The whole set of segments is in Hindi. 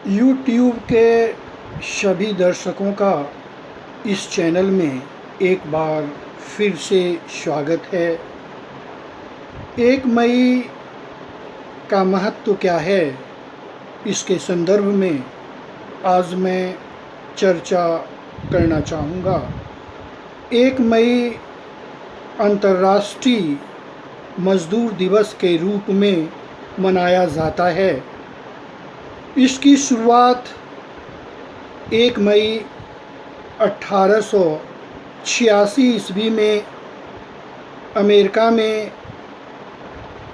यूट्यूब के सभी दर्शकों का इस चैनल में एक बार फिर से स्वागत है। 1 मई का महत्व क्या है, इसके संदर्भ में आज मैं चर्चा करना चाहूँगा। 1 मई अंतर्राष्ट्रीय मज़दूर दिवस के रूप में मनाया जाता है। इसकी शुरुआत 1 मई 1886 ईस्वी में अमेरिका में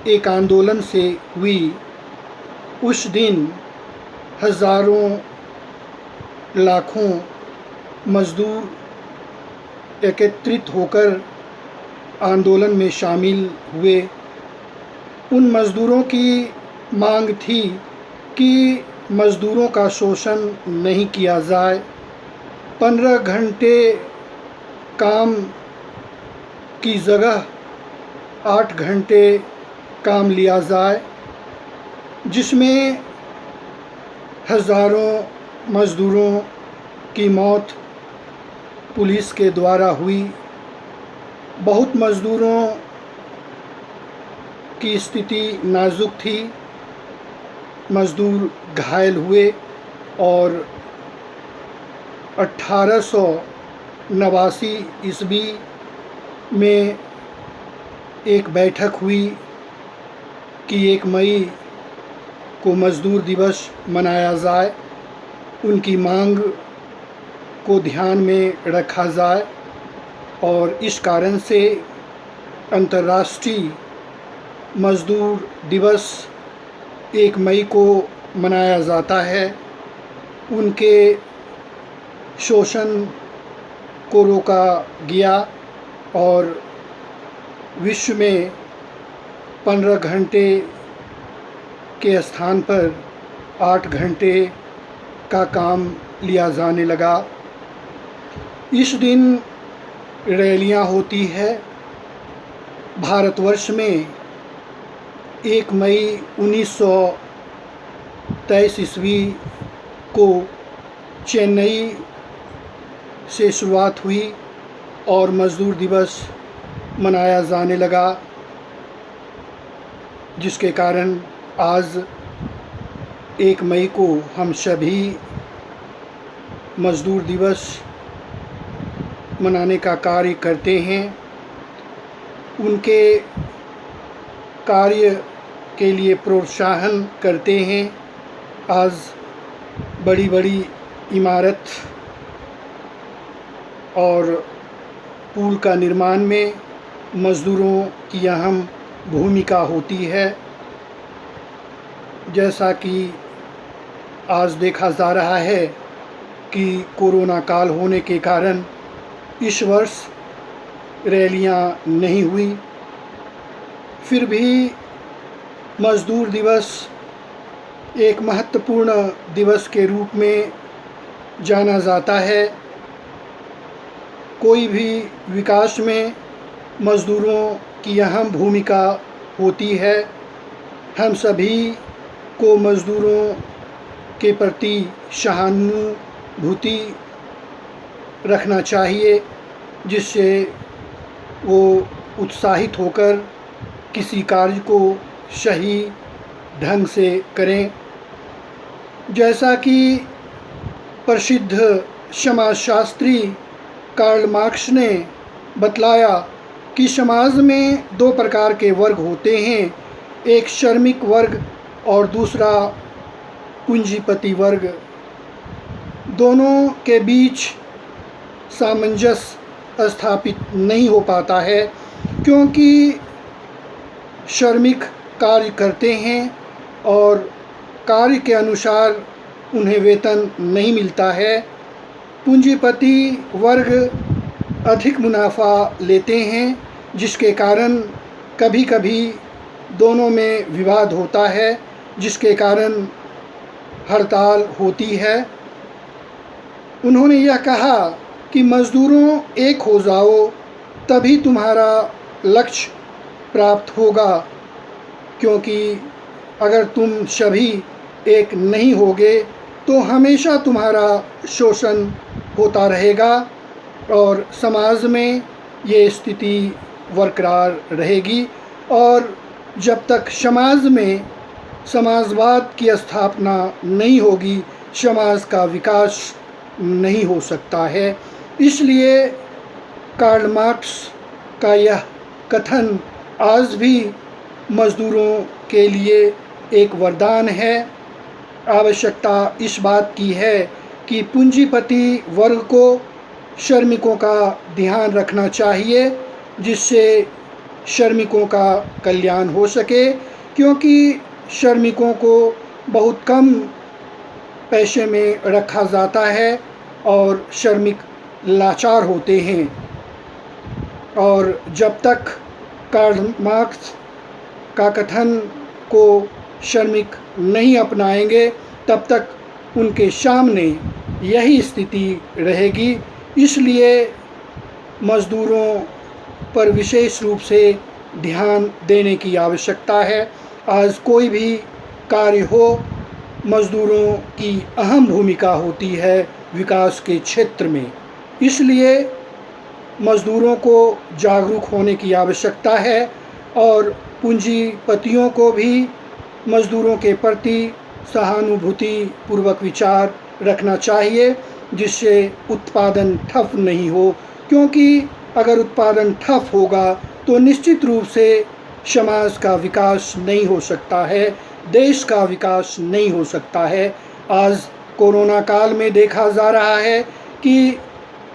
एक आंदोलन से हुई। उस दिन हज़ारों लाखों मज़दूर एकत्रित होकर आंदोलन में शामिल हुए। उन मज़दूरों की मांग थी कि मज़दूरों का शोषण नहीं किया जाए, 15 घंटे काम की जगह 8 घंटे काम लिया जाए, जिसमें हज़ारों मज़दूरों की मौत पुलिस के द्वारा हुई। बहुत मज़दूरों की स्थिति नाजुक थी, मज़दूर घायल हुए और 1889 ईस्वी में एक बैठक हुई कि 1 मई को मज़दूर दिवस मनाया जाए, उनकी मांग को ध्यान में रखा जाए और इस कारण से अंतर्राष्ट्रीय मज़दूर दिवस 1 मई को मनाया जाता है। उनके शोषण को रोका गया और विश्व में 15 घंटे के स्थान पर 8 घंटे का काम लिया जाने लगा। इस दिन रैलियां होती है। भारतवर्ष में 1 मई 1923 ईस्वी को चेन्नई से शुरुआत हुई और मज़दूर दिवस मनाया जाने लगा, जिसके कारण आज 1 मई को हम सभी मज़दूर दिवस मनाने का कार्य करते हैं। उनके कार्य के लिए प्रोत्साहन करते हैं। आज बड़ी बड़ी इमारत और पुल का निर्माण में मज़दूरों की अहम भूमिका होती है। जैसा कि आज देखा जा रहा है कि कोरोना काल होने के कारण इस वर्ष रैलियां नहीं हुई, फिर भी मज़दूर दिवस एक महत्वपूर्ण दिवस के रूप में जाना जाता है। कोई भी विकास में मज़दूरों की अहम भूमिका होती है। हम सभी को मज़दूरों के प्रति सहानुभूति रखना चाहिए, जिससे वो उत्साहित होकर किसी कार्य को सही ढंग से करें। जैसा कि प्रसिद्ध समाजशास्त्री कार्ल मार्क्स ने बतलाया कि समाज में 2 प्रकार के वर्ग होते हैं, एक श्रमिक वर्ग और दूसरा पूंजीपति वर्ग। दोनों के बीच सामंजस्य स्थापित नहीं हो पाता है, क्योंकि श्रमिक कार्य करते हैं और कार्य के अनुसार उन्हें वेतन नहीं मिलता है। पूंजीपति वर्ग अधिक मुनाफा लेते हैं, जिसके कारण कभी कभी दोनों में विवाद होता है, जिसके कारण हड़ताल होती है। उन्होंने यह कहा कि मज़दूरों एक हो जाओ, तभी तुम्हारा लक्ष्य प्राप्त होगा, क्योंकि अगर तुम सभी एक नहीं होगे तो हमेशा तुम्हारा शोषण होता रहेगा और समाज में ये स्थिति बरकरार रहेगी। और जब तक समाज में समाजवाद की स्थापना नहीं होगी, समाज का विकास नहीं हो सकता है। इसलिए कार्ल मार्क्स का यह कथन आज भी मज़दूरों के लिए एक वरदान है। आवश्यकता इस बात की है कि पूंजीपति वर्ग को श्रमिकों का ध्यान रखना चाहिए, जिससे श्रमिकों का कल्याण हो सके, क्योंकि श्रमिकों को बहुत कम पैसे में रखा जाता है और श्रमिक लाचार होते हैं। और जब तक कार्ल मार्क्स का कथन को श्रमिक नहीं अपनाएंगे, तब तक उनके सामने यही स्थिति रहेगी। इसलिए मज़दूरों पर विशेष रूप से ध्यान देने की आवश्यकता है। आज कोई भी कार्य हो, मज़दूरों की अहम भूमिका होती है विकास के क्षेत्र में। इसलिए मज़दूरों को जागरूक होने की आवश्यकता है और पूंजीपतियों को भी मज़दूरों के प्रति सहानुभूति पूर्वक विचार रखना चाहिए, जिससे उत्पादन ठप नहीं हो। क्योंकि अगर उत्पादन ठप होगा तो निश्चित रूप से समाज का विकास नहीं हो सकता है, देश का विकास नहीं हो सकता है। आज कोरोना काल में देखा जा रहा है कि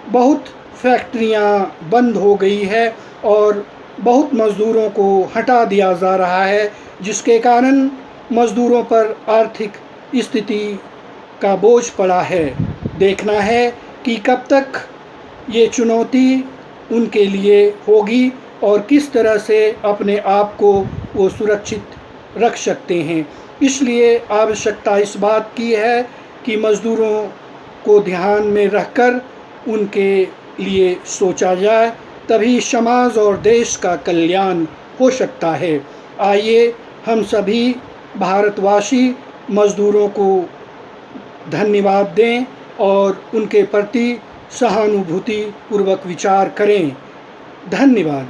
बहुत फैक्ट्रियां बंद हो गई है और बहुत मज़दूरों को हटा दिया जा रहा है, जिसके कारण मज़दूरों पर आर्थिक स्थिति का बोझ पड़ा है। देखना है कि कब तक ये चुनौती उनके लिए होगी और किस तरह से अपने आप को वो सुरक्षित रख सकते हैं। इसलिए आवश्यकता इस बात की है कि मज़दूरों को ध्यान में रखकर उनके लिए सोचा जाए, तभी समाज और देश का कल्याण हो सकता है। आइए हम सभी भारतवासी मज़दूरों को धन्यवाद दें और उनके प्रति सहानुभूति पूर्वक विचार करें। धन्यवाद।